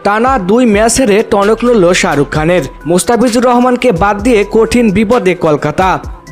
টানা 2 ম্যাচ হেরে টনক নড়ল শাহরুখ খানের। মোস্তাফিজুর রহমানকে বাদ দিয়ে কঠিন বিপদে কলকাতা।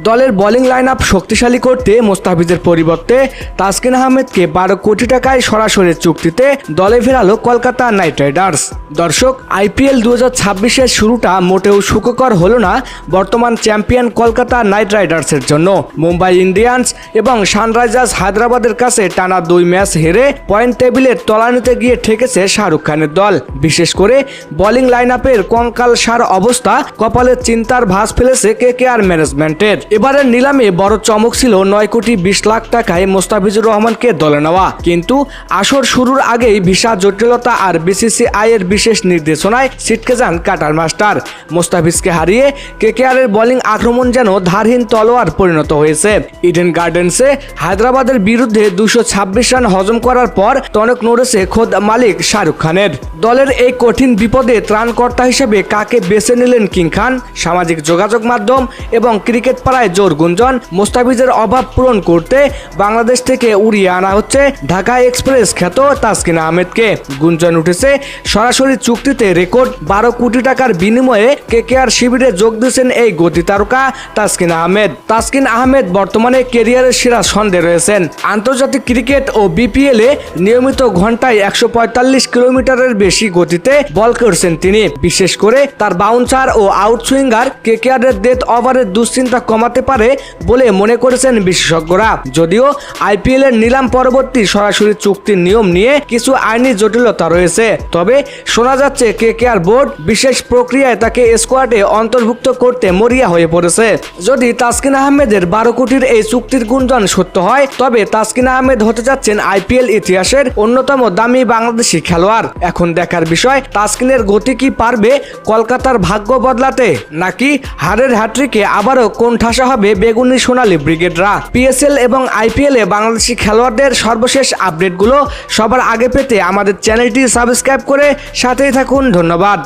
দলের বোলিং লাইন আপ শক্তিশালী করতে মোস্তাফিজের পরিবর্তে তাসকিন আহমেদকে 12 কোটি টাকায় সরাসরি চুক্তিতে দলে ফেরালো কলকাতা নাইট রাইডার্স। দর্শক, আইপিএল 2026-এর শুরুটা মোটেও সুখকর হলো না বর্তমান চ্যাম্পিয়ন কলকাতা নাইট রাইডার্সের জন্য। মুম্বাই ইন্ডিয়ান্স এবং সানরাইজার্স হায়দ্রাবাদের কাছে টানা 2 ম্যাচ হেরে পয়েন্ট টেবিলের তলানিতে গিয়ে ঠেকেছে শাহরুখ খানের দল। বিশেষ করে বোলিং লাইন আপের কঙ্কালসার অবস্থা কপালের চিন্তার ভাঁজ ফেলেছে কেকেআর ম্যানেজমেন্টের। এবারের নিলামে বড় চমক ছিল 9 কোটি 20 লাখ টাকায় মোস্তাফিজুর রহমানকে দলে নেওয়া, কিন্তু আসর শুরুর আগেই ভিসা জটিলতা আর বিসিসিআই এর বিশেষ নির্দেশনায় ছিটকে যান কাটার মাস্টার। মোস্তাফিজকে হারিয়ে কেকেআরের বোলিং আক্রমণ যেন ধারহীন তলোয়ার পরিণত হয়েছে। ইডেন গার্ডেন্সে হায়দ্রাবাদের বিরুদ্ধে 226 রান হজম করার পর টনক নড়েছে খোদ মালিক শাহরুখ খানের। দলের এই কঠিন বিপদে ত্রাণকর্তা হিসেবে কাকে বেছে নিলেন কিং খান? সামাজিক যোগাযোগ মাধ্যম এবং ক্রিকেট পাড়ায় জোর গুঞ্জন, মোস্তাফিজের অভাব পূরণ করতে বাংলাদেশ থেকে উড়িয়ে আনা হচ্ছে ঢাকা এক্সপ্রেস খ্যাত তাসকিন আহমেদকে। গুঞ্জন উঠেছে সরাসরি চুক্তিতে রেকর্ড 12 কোটি টাকার বিনিময়ে কেকেআর শিবিরে যোগ দিয়েছেন এই গতি তারকা তাসকিন আহমেদ। তাসকিন আহমেদ বর্তমানে ক্যারিয়ারের সেরা ছন্দে রয়েছেন। আন্তর্জাতিক ক্রিকেট ও বিপিএল এ নিয়মিত ঘন্টায় 145 কিলোমিটারের বেশি গতিতে বল করছেন তিনি। বিশেষ করে তার বাউন্সার ও আউটসুইঙ্গার কেকেআরের ডেথ ওভারের দুশ্চিন্তা কমাতে পারে বলে মনে করেছেন বিশেষজ্ঞরা। যদিও আইপিএল এর নিলাম পরবর্তী সরাসরি চুক্তির নিয়ম নিয়ে কিছু আইনি জটিলতা রয়েছে, তবে শোনা যাচ্ছে কেকেআর বোর্ড বিশেষ প্রক্রিয়ায় তাকে স্কোয়াডে অন্তর্ভুক্ত করতে মরিয়া হয়ে পড়েছে। যদি তাসকিন আহমেদের 12 কোটির এই চুক্তির গুঞ্জন সত্য হয়, তবে তাসকিন আহমেদ হতে যাচ্ছেন আইপিএল ইতিহাসের অন্যতম দামি বাংলাদেশি খেলোয়াড়। এখন দেখার বিষয়, তাসকিনের গতি কি পারবে কলকাতার ভাগ্য বদলাতে, নাকি হারের হ্যাট্রিকে আবারও কোণঠাসা হবে বেগুনি সোনালী ব্রিগেডরা। পিএসএল এবং আইপিএল এ বাংলাদেশি খেলোয়াড়দের সর্বশেষ আপডেটগুলো সবার আগে পেতে আমাদের চ্যানেলটি সাবস্ক্রাইব করে সাথেই থাকুন। ধন্যবাদ।